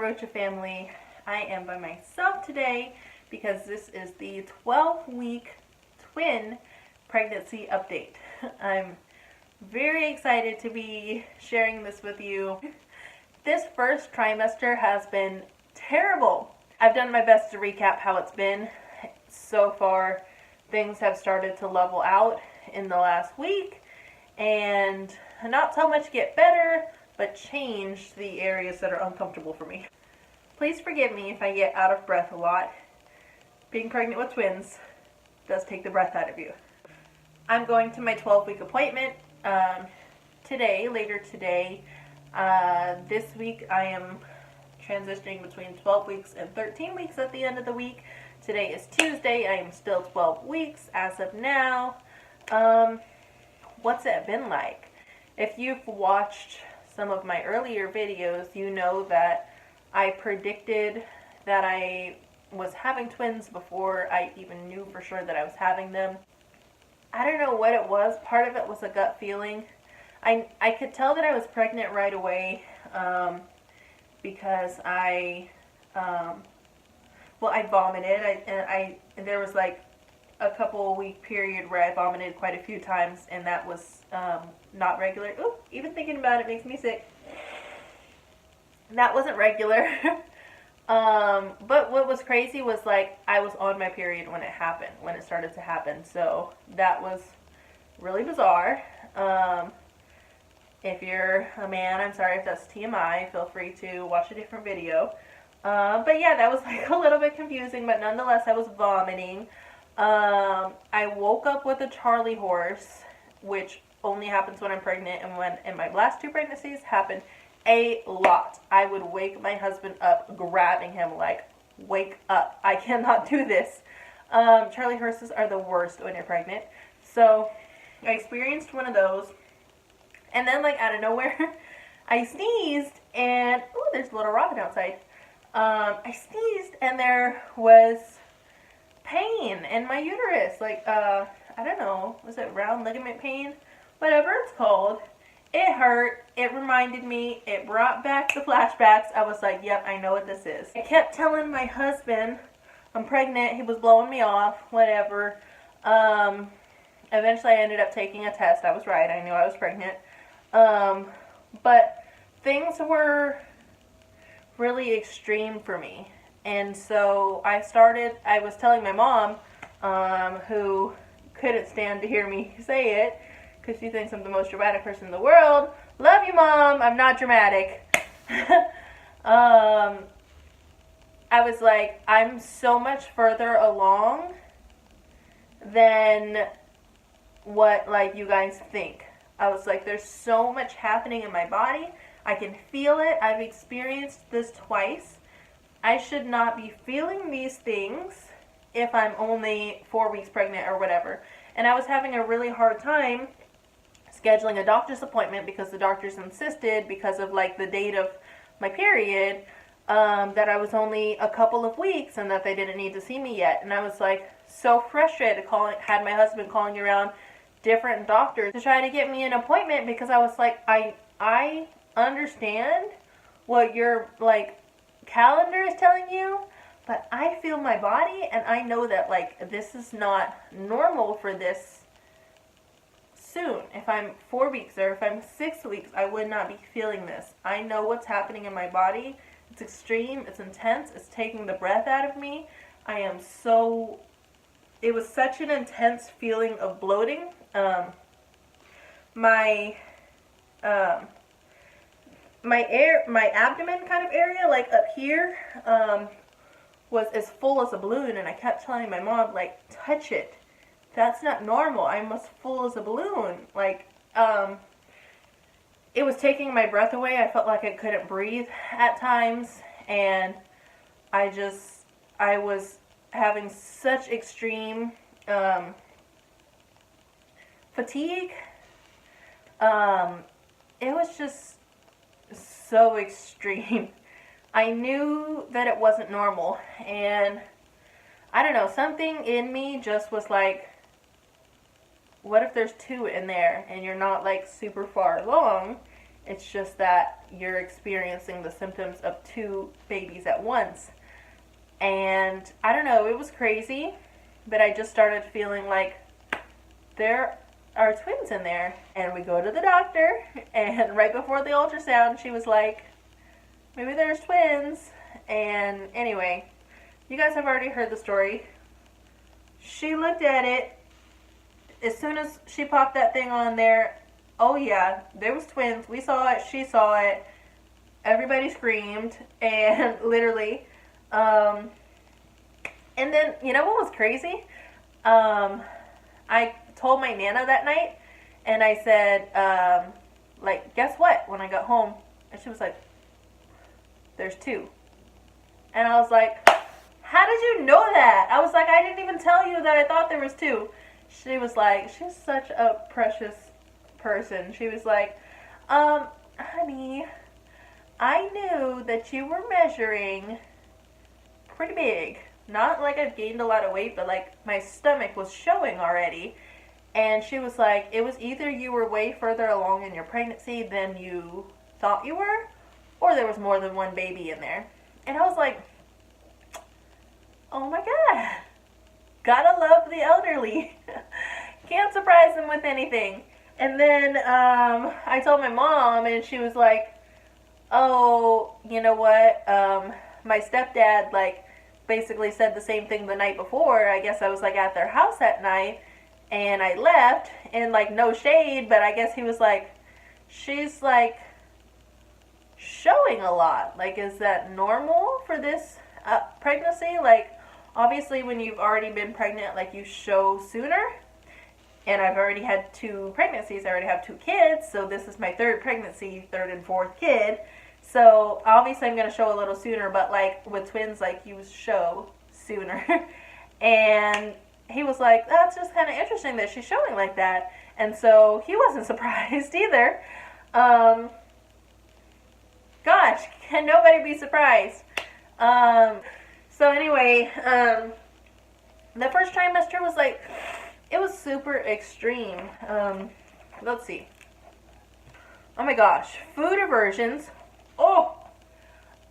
Rocha family. I am by myself today because this is the 12-week twin pregnancy update. I'm very excited to be sharing this with you. This first trimester has been terrible. I've done my best to recap how it's been. So far, things have started to level out in the last week and not so much get better, but change the areas that are uncomfortable for me. Please forgive me if I get out of breath a lot. Being pregnant with twins does take the breath out of you. I'm going to my 12-week appointment today, later today. This week I am transitioning between 12 weeks and 13 weeks at the end of the week. Today is Tuesday. I am still 12 weeks as of now. What's it been like? If you've watched some of my earlier videos, you know that I predicted that I was having twins before I even knew for sure that I was having them. I don't know what it was. Part of it was a gut feeling. I could tell that I was pregnant right away because I vomited. There was like a couple week period where I vomited quite a few times, and that was not regular. Ooh, even thinking about it makes me sick. That wasn't regular. But what was crazy was like I was on my period when it happened, when it started to happen. So that was really bizarre. If you're a man, I'm sorry if that's TMI. Feel free to watch a different video. But yeah, that was like a little bit confusing, but nonetheless, I was vomiting. I woke up with a Charlie horse, which only happens when I'm pregnant, and when in my last two pregnancies happened a lot. I would wake my husband up, grabbing him like, wake up, I cannot do this. Charlie horses are the worst when you're pregnant. So I experienced one of those, and then like out of nowhere, I sneezed, and ooh, there's a little robin outside. I sneezed, and there was pain in my uterus, like I don't know, was it round ligament pain? Whatever it's called. It hurt, it reminded me, it brought back the flashbacks. I was like, yep, I know what this is. I kept telling my husband I'm pregnant. He was blowing me off, whatever. Eventually I ended up taking a test. I was right, I knew I was pregnant. But things were really extreme for me. And so I was telling my mom, who couldn't stand to hear me say it, because she thinks I'm the most dramatic person in the world. Love you, Mom. I'm not dramatic. I was like, I'm so much further along than what, like, you guys think. I was like, there's so much happening in my body. I can feel it. I've experienced this twice. I should not be feeling these things if I'm only 4 weeks pregnant or whatever. And I was having a really hard time scheduling a doctor's appointment because the doctors insisted, because of like the date of my period, that I was only a couple of weeks and that they didn't need to see me yet. And I was like so frustrated, had my husband calling around different doctors to try to get me an appointment, because I was like, I understand what your like calendar is telling you, but I feel my body and I know that like this is not normal for this soon. If I'm 4 weeks or if I'm 6 weeks, I would not be feeling this. I know what's happening in my body. It's extreme, it's intense, it's taking the breath out of me. It was such an intense feeling of bloating. My abdomen kind of area, like up here, was as full as a balloon, and I kept telling my mom, like, touch it. That's not normal. I'm as full as a balloon. Like, it was taking my breath away. I felt like I couldn't breathe at times, and I was having such extreme fatigue. It was just so extreme. I knew that it wasn't normal, and I don't know, something in me just was like, what if there's two in there and you're not like super far along It's just that you're experiencing the symptoms of two babies at once. And I don't know, it was crazy, but I just started feeling like there are twins in there. And we go to the doctor, and right before the ultrasound, she was like, maybe there's twins. And anyway, you guys have already heard the story. She looked at it. As soon as she popped that thing on there, oh yeah, there was twins. We saw it. She saw it. Everybody screamed. And literally, and then, you know what was crazy? I told my Nana that night, and I said, like, guess what? When I got home, and she was like, there's two. And I was like, how did you know that? I was like, I didn't even tell you that I thought there was two. She was like, she's such a precious person. She was like, honey, I knew that you were measuring pretty big. Not like I've gained a lot of weight, but like my stomach was showing already. And she was like, it was either you were way further along in your pregnancy than you thought you were, or there was more than one baby in there. And I was like, oh my God. Gotta love the elderly. Can't surprise them with anything. And then I told my mom, and she was like, oh, you know what? My stepdad, like, basically said the same thing the night before. I guess I was, like, at their house that night, and I left, and, like, no shade, but I guess he was like, she's, like, showing a lot. Like, is that normal for this pregnancy? Like, obviously, when you've already been pregnant, like, you show sooner. And I've already had 2 pregnancies. I already have 2 kids. So this is my 3rd pregnancy, 3rd and 4th kid. So obviously I'm going to show a little sooner. But like with twins, like you show sooner. And he was like, that's just kind of interesting that she's showing like that. And so he wasn't surprised either. Gosh, can nobody be surprised? So anyway, the first trimester was like, it was super extreme. Let's see. Oh my gosh. Food aversions. Oh,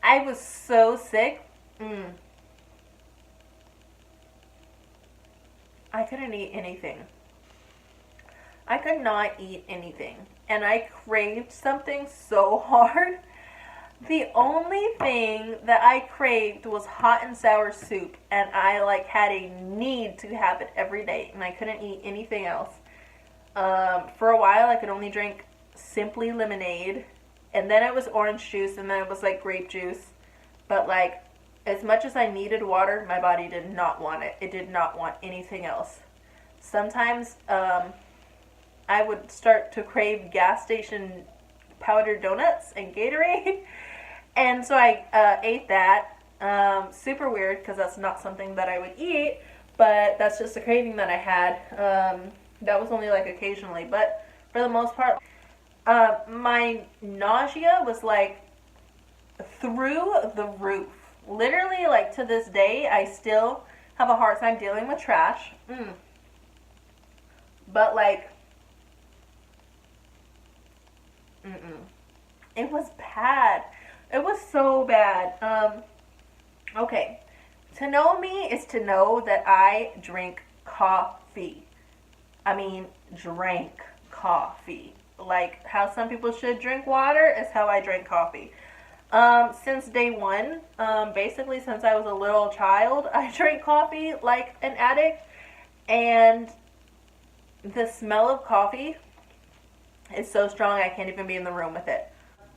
I was so sick. I couldn't eat anything. I could not eat anything. And I craved something so hard. The only thing that I craved was hot and sour soup, and I like had a need to have it every day, and I couldn't eat anything else. For a while, I could only drink simply lemonade, and then it was orange juice, and then it was like grape juice. But like, as much as I needed water, my body did not want it. It did not want anything else. Sometimes I would start to crave gas station powdered donuts and Gatorade. And so I ate that. Super weird because that's not something that I would eat, but that's just a craving that I had. That was only like occasionally, but for the most part, my nausea was like through the roof. Literally, like to this day, I still have a hard time dealing with trash. But like, it was bad. It was so bad. Okay. To know me is to know that I drink coffee. I mean, drank coffee. Like how some people should drink water is how I drink coffee. Since day one, basically since I was a little child, I drank coffee like an addict. And the smell of coffee is so strong I can't even be in the room with it.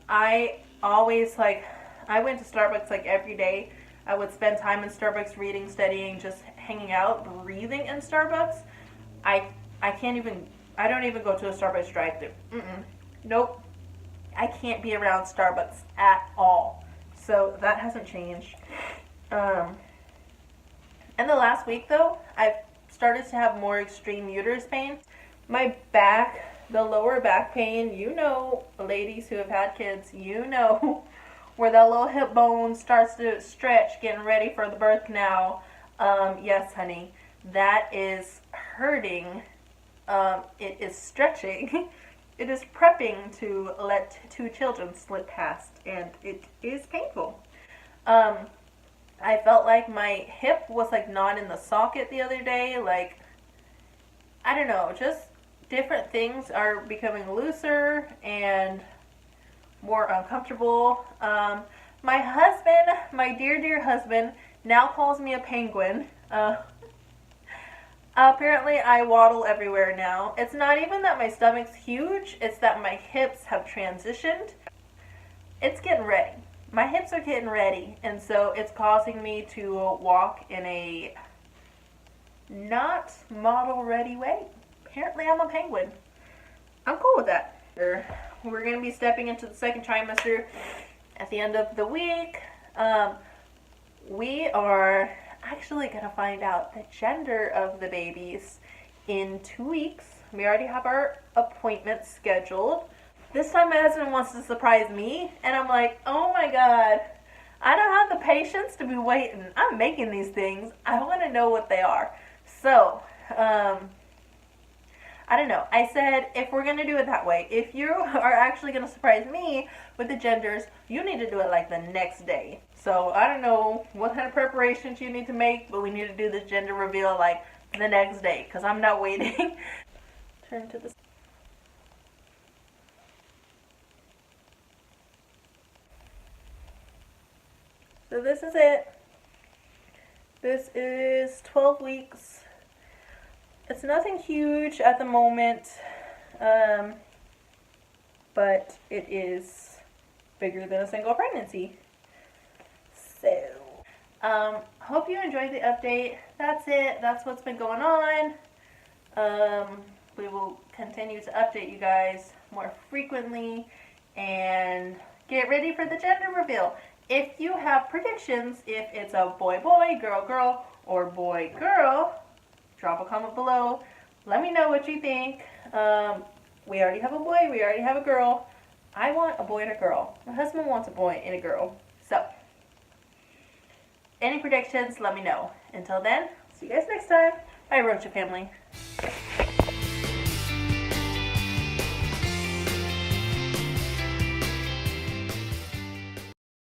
I always I went to Starbucks like every day. I would spend time in Starbucks reading, studying, just hanging out, breathing in Starbucks. I don't even go to a Starbucks drive-thru. Nope. I can't be around Starbucks at all. So that hasn't changed. In the last week though, I've started to have more extreme uterus pain. My back, the lower back pain, you know, ladies who have had kids, you know, where that little hip bone starts to stretch, getting ready for the birth canal. Yes, honey, that is hurting. It is stretching. it is prepping to let two children slip past, and it is painful. Um, I felt like my hip was like not in the socket the other day. Like, I don't know, just different things are becoming looser and more uncomfortable. My husband, my dear, dear husband, now calls me a penguin. Apparently, I waddle everywhere now. It's not even that my stomach's huge, it's that my hips have transitioned. It's getting ready. My hips are getting ready, and so it's causing me to walk in a not model ready way. Apparently, I'm a penguin. I'm cool with that. We're going to be stepping into the second trimester at the end of the week. We are actually going to find out the gender of the babies in 2 weeks. We already have our appointment scheduled. This time my husband wants to surprise me, and I'm like, oh my god, I don't have the patience to be waiting. I'm making these things. I want to know what they are. So, I don't know. I said, if we're going to do it that way, if you are actually going to surprise me with the genders, you need to do it like the next day. So I don't know what kind of preparations you need to make, but we need to do this gender reveal like the next day, because I'm not waiting. Turn to the... So this is it. This is 12 weeks. It's nothing huge at the moment, but it is bigger than a single pregnancy. So, hope you enjoyed the update. That's it. That's what's been going on. We will continue to update you guys more frequently and get ready for the gender reveal. If you have predictions, if it's a boy, boy, girl, girl, or boy, girl, drop a comment below. Let me know what you think. We already have a boy. We already have a girl. I want a boy and a girl. My husband wants a boy and a girl. So, any predictions, let me know. Until then, see you guys next time. Bye, Rocha family.